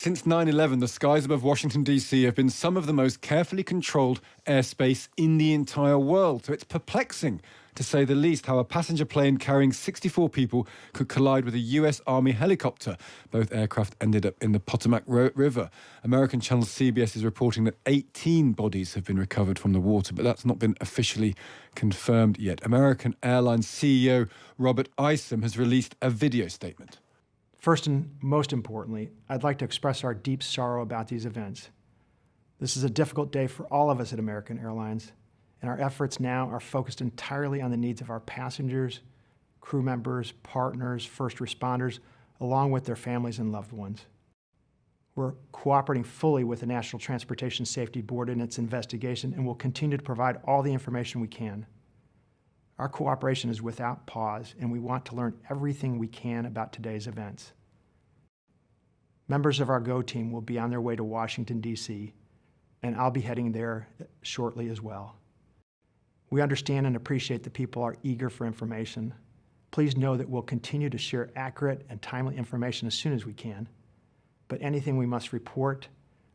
Since 9/11, the skies above Washington, D.C. have been some of the most carefully controlled airspace in the entire world. So it's perplexing, to say the least, how a passenger plane carrying 64 people could collide with a U.S. Army helicopter. Both aircraft ended up in the Potomac River. American channel CBS is reporting that 18 bodies have been recovered from the water, but that's not been officially confirmed yet. American Airline CEO Robert Isom has released a video statement. First and most importantly, I'd like to express our deep sorrow about these events. This is a difficult day for all of us at American Airlines, and our efforts now are focused entirely on the needs of our passengers, crew members, partners, first responders, along with their families and loved ones. We're cooperating fully with the National Transportation Safety Board in its investigation and will continue to provide all the information we can. Our cooperation is without pause, and we want to learn everything we can about today's events. Members of our GO team will be on their way to Washington, D.C., and I'll be heading there shortly as well. We understand and appreciate that people are eager for information. Please know that we'll continue to share accurate and timely information as soon as we can, but anything we must report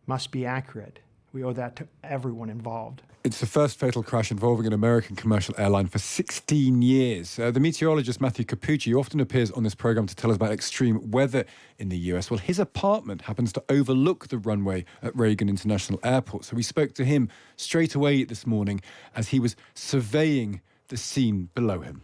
must be accurate. We owe that to everyone involved. It's the first fatal crash involving an American commercial airline for 16 years. The meteorologist Matthew Capucci, who often appears on this programme to tell us about extreme weather in the US, well, his apartment happens to overlook the runway at Reagan International Airport. So we spoke to him straight away this morning as he was surveying the scene below him.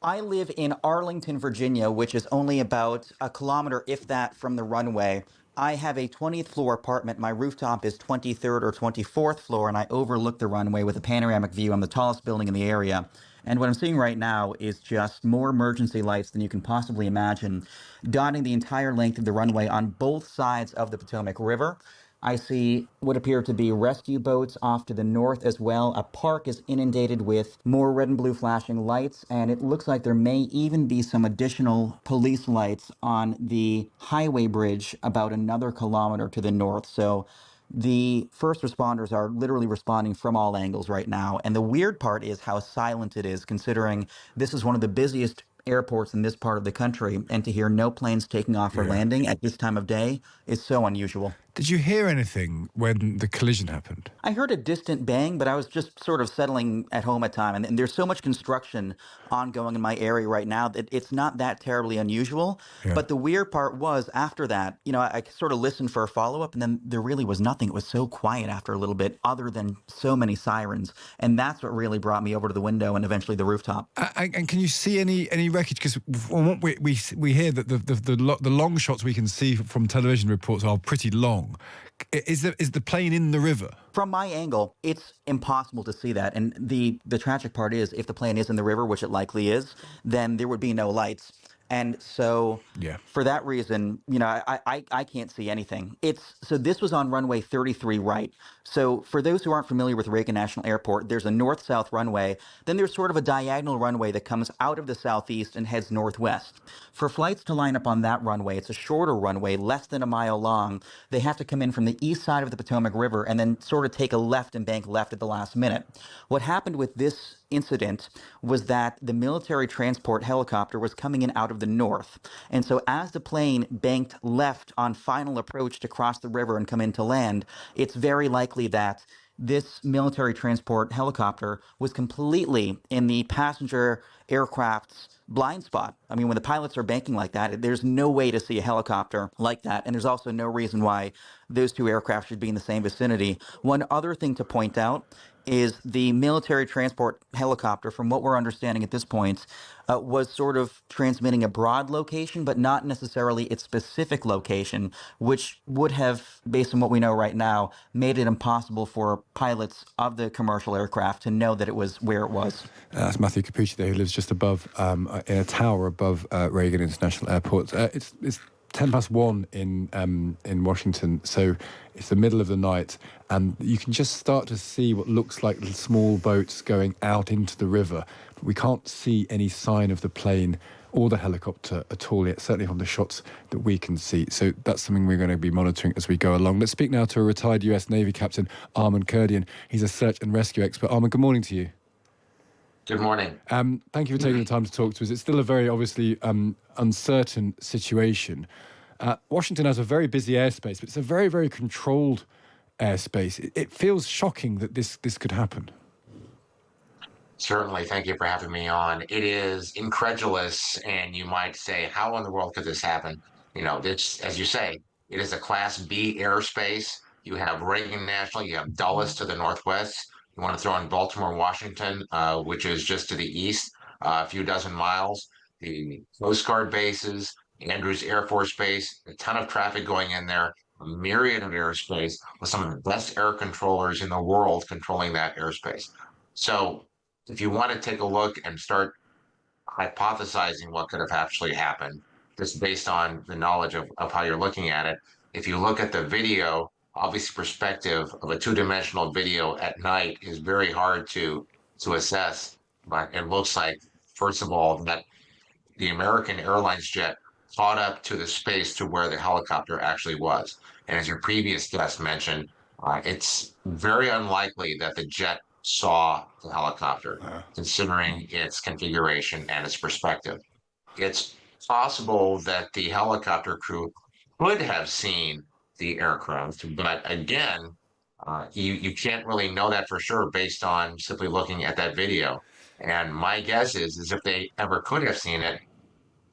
I live in Arlington, Virginia, which is only about a kilometer, if that, from the runway. I have a 20th floor apartment. My rooftop is 23rd or 24th floor, and I overlook the runway with a panoramic view. I'm the tallest building in the area. And what I'm seeing right now is just more emergency lights than you can possibly imagine, dotting the entire length of the runway on both sides of the Potomac River. I see what appear to be rescue boats off to the north as well. A park is inundated with more red and blue flashing lights, and it looks like there may even be some additional police lights on the highway bridge about another kilometer to the north. So the first responders are literally responding from all angles right now. And the weird part is how silent it is, considering this is one of the busiest airports in this part of the country, and to hear no planes taking off or landing at this time of day is so unusual. Did you hear anything when the collision happened? I heard a distant bang, but I was just sort of settling at home at time. And there's so much construction ongoing in my area right now that it's not that terribly unusual. Yeah. But the weird part was after that, I sort of listened for a follow-up, and then there really was nothing. It was so quiet after a little bit, other than so many sirens. And that's what really brought me over to the window and eventually the rooftop. And can you see any wreckage? Because we hear that the long shots we can see from television reports are pretty long. Is the plane in the river? From my angle, it's impossible to see that. And the tragic part is, if the plane is in the river, which it likely is, then there would be no lights. And so for that reason, I can't see anything. So this was on runway 33 right. So for those who aren't familiar with Reagan National Airport, there's a north-south runway. Then there's sort of a diagonal runway that comes out of the southeast and heads northwest. For flights to line up on that runway, it's a shorter runway, less than a mile long. They have to come in from the east side of the Potomac River and then sort of take a left and bank left at the last minute. What happened with this incident was that the military transport helicopter was coming in out of the north. And so as the plane banked left on final approach to cross the river and come in to land, it's very likely that this military transport helicopter was completely in the passenger aircraft's blind spot. I mean, when the pilots are banking like that, there's no way to see a helicopter like that. And there's also no reason why those two aircraft should be in the same vicinity. One other thing to point out is the military transport helicopter, from what we're understanding at this point, was sort of transmitting a broad location, but not necessarily its specific location, which would have, based on what we know right now, made it impossible for pilots of the commercial aircraft to know that it was where it was. That's Matthew Capucci there, who lives just above, in a tower above Reagan International Airport. It's 1:10 in Washington, so it's the middle of the night, and you can just start to see what looks like small boats going out into the river. But we can't see any sign of the plane or the helicopter at all yet, certainly from the shots that we can see. So that's something we're going to be monitoring as we go along. Let's speak now to a retired US Navy captain, Armin Kurdian. He's a search and rescue expert. Armin, good morning to you. Good morning. Thank you for taking the time to talk to us. It's still a very obviously uncertain situation. Washington has a very busy airspace, but it's a very, very controlled airspace. It feels shocking that this could happen. Certainly, thank you for having me on. It is incredulous, and you might say, how in the world could this happen? This, as you say, it is a Class B airspace. You have Reagan National, you have Dulles to the northwest. You want to throw in Baltimore, Washington, which is just to the east, a few dozen miles. The Coast Guard bases, Andrews Air Force Base, a ton of traffic going in there, a myriad of airspace with some of the best air controllers in the world controlling that airspace. So if you want to take a look and start hypothesizing what could have actually happened, just based on the knowledge of how you're looking at it, if you look at the video, obviously perspective of a two-dimensional video at night is very hard to assess. But it looks like, first of all, that the American Airlines jet caught up to the space to where the helicopter actually was. And as your previous guest mentioned, it's very unlikely that the jet saw the helicopter, considering its configuration and its perspective. It's possible that the helicopter crew could have seen the aircraft, but again, you can't really know that for sure based on simply looking at that video. And my guess is if they ever could have seen it,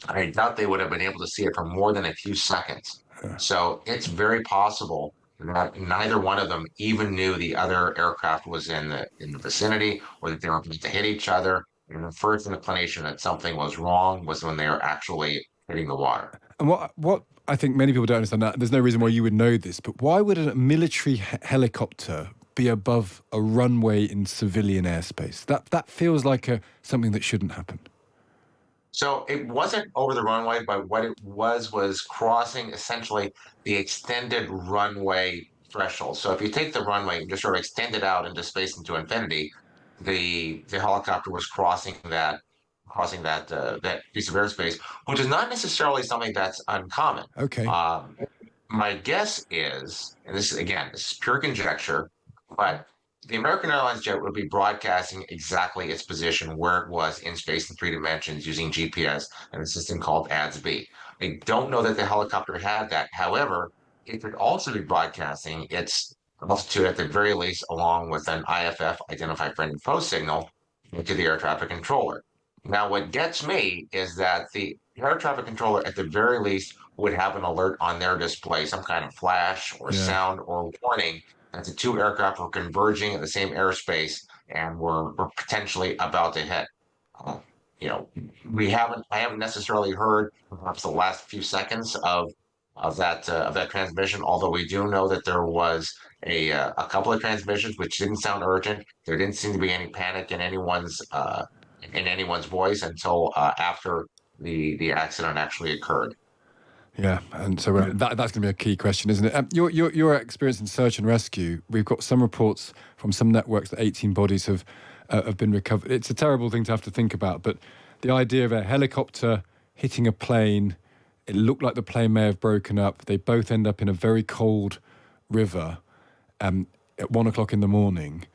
I doubt they would have been able to see it for more than a few seconds. So it's very possible that neither one of them even knew the other aircraft was in the vicinity, or that they were about to hit each other. And the first inclination that something was wrong was when they were actually hitting the water. And what I think many people don't understand, that there's no reason why you would know this, but why would a military helicopter be above a runway in civilian airspace? That feels like something that shouldn't happen. So it wasn't over the runway, but what it was crossing essentially the extended runway threshold. So if you take the runway and just sort of extend it out into space into infinity, the helicopter was crossing that piece of airspace, which is not necessarily something that's uncommon. Okay. My guess is, and this is pure conjecture, but the American Airlines jet would be broadcasting exactly its position where it was in space in 3 dimensions using GPS and a system called ADS-B. I don't know that the helicopter had that. However, it could also be broadcasting its altitude at the very least, along with an IFF, identify friend and foe signal, to the air traffic controller. Now, what gets me is that the air traffic controller, at the very least, would have an alert on their display, some kind of flash or sound or warning that the two aircraft were converging in the same airspace and were potentially about to hit. Uh, I haven't necessarily heard perhaps the last few seconds of that transmission. Although we do know that there was a couple of transmissions which didn't sound urgent. There didn't seem to be any panic in anyone's voice until after the accident actually occurred. Yeah, and so that's going to be a key question, isn't it? Your experience in search and rescue, we've got some reports from some networks that 18 bodies have been recovered. It's a terrible thing to have to think about, but the idea of a helicopter hitting a plane, it looked like the plane may have broken up. They both end up in a very cold river at 1 o'clock in the morning.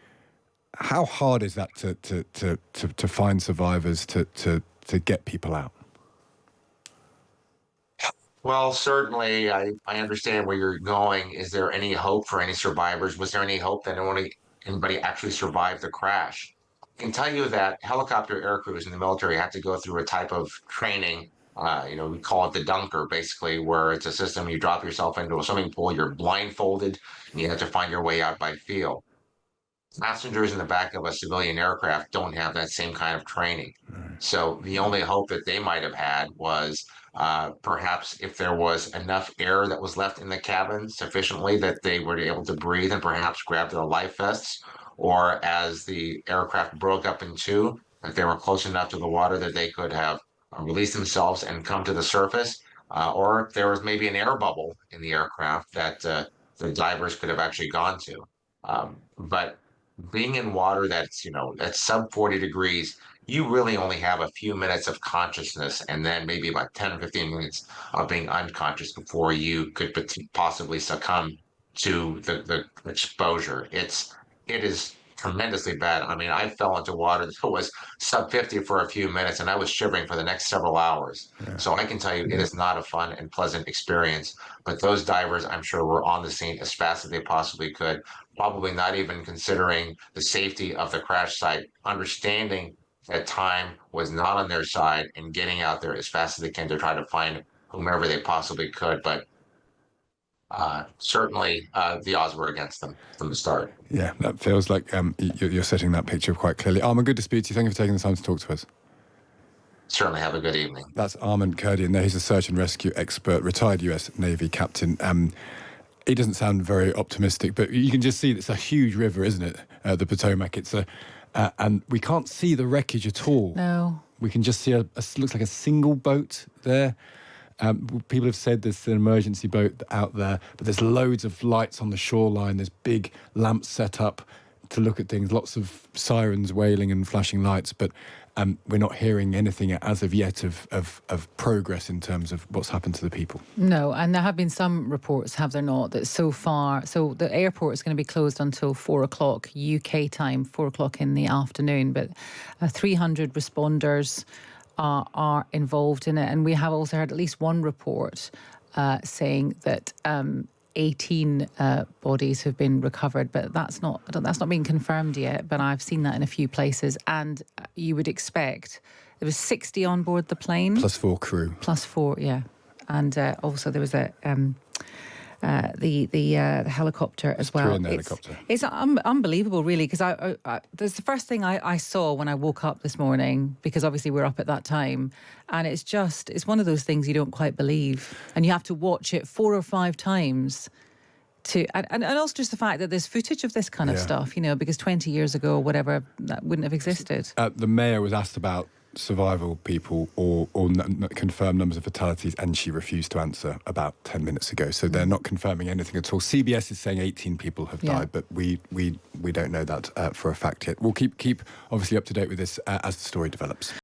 How hard is that to find survivors, to get people out? Well, certainly, I understand where you're going. Is there any hope for any survivors? Was there any hope that anybody actually survived the crash? I can tell you that helicopter air crews in the military have to go through a type of training. We call it the dunker, basically, where it's a system you drop yourself into a swimming pool, you're blindfolded, and you have to find your way out by feel. Passengers in the back of a civilian aircraft don't have that same kind of training. So the only hope that they might have had was perhaps if there was enough air that was left in the cabin sufficiently that they were able to breathe and perhaps grab their life vests, or as the aircraft broke up in two, that they were close enough to the water that they could have released themselves and come to the surface, or if there was maybe an air bubble in the aircraft that the divers could have actually gone to. But being in water that's sub 40 degrees, you really only have a few minutes of consciousness and then maybe about 10 or 15 minutes of being unconscious before you could possibly succumb to the exposure. It is tremendously bad. I mean, I fell into water that was sub 50 for a few minutes, and I was shivering for the next several hours. So I can tell you, it is not a fun and pleasant experience. But those divers, I'm sure, were on the scene as fast as they possibly could, probably not even considering the safety of the crash site, understanding that time was not on their side and getting out there as fast as they can to try to find whomever they possibly could. But certainly, the odds were against them from the start. Yeah, that feels like you're setting that picture quite clearly. Armin, good to speak to you. Thank you for taking the time to talk to us. Certainly, have a good evening. That's Armin Kurdian there. He's a search and rescue expert, retired US Navy captain. He doesn't sound very optimistic, but you can just see it's a huge river, isn't it? The Potomac. It's and we can't see the wreckage at all. No. We can just see looks like a single boat there. People have said there's an emergency boat out there, but there's loads of lights on the shoreline. There's big lamps set up to look at things, lots of sirens wailing and flashing lights, but we're not hearing anything as of yet of progress in terms of what's happened to the people. No, and there have been some reports, have there not, that so far, so the airport is going to be closed until 4 o'clock UK time, 4 o'clock in the afternoon, but 300 responders are involved in it. And we have also heard at least one report saying that 18 bodies have been recovered, but that's not been confirmed yet. But I've seen that in a few places, and you would expect there was 60 on board the plane, plus 4 crew, yeah, and also there was the helicopter as well. 3 in the helicopter. It's unbelievable, really, because that's the first thing I saw when I woke up this morning, because obviously we're up at that time, and it's one of those things you don't quite believe, and you have to watch it 4 or 5 times. And also just the fact that there's footage of this kind of stuff, because 20 years ago or whatever, that wouldn't have existed. The mayor was asked about survival people or confirmed numbers of fatalities, and she refused to answer about 10 minutes ago. So they're not confirming anything at all. CBS is saying 18 people have died, but we don't know that for a fact yet. We'll keep obviously up to date with this as the story develops.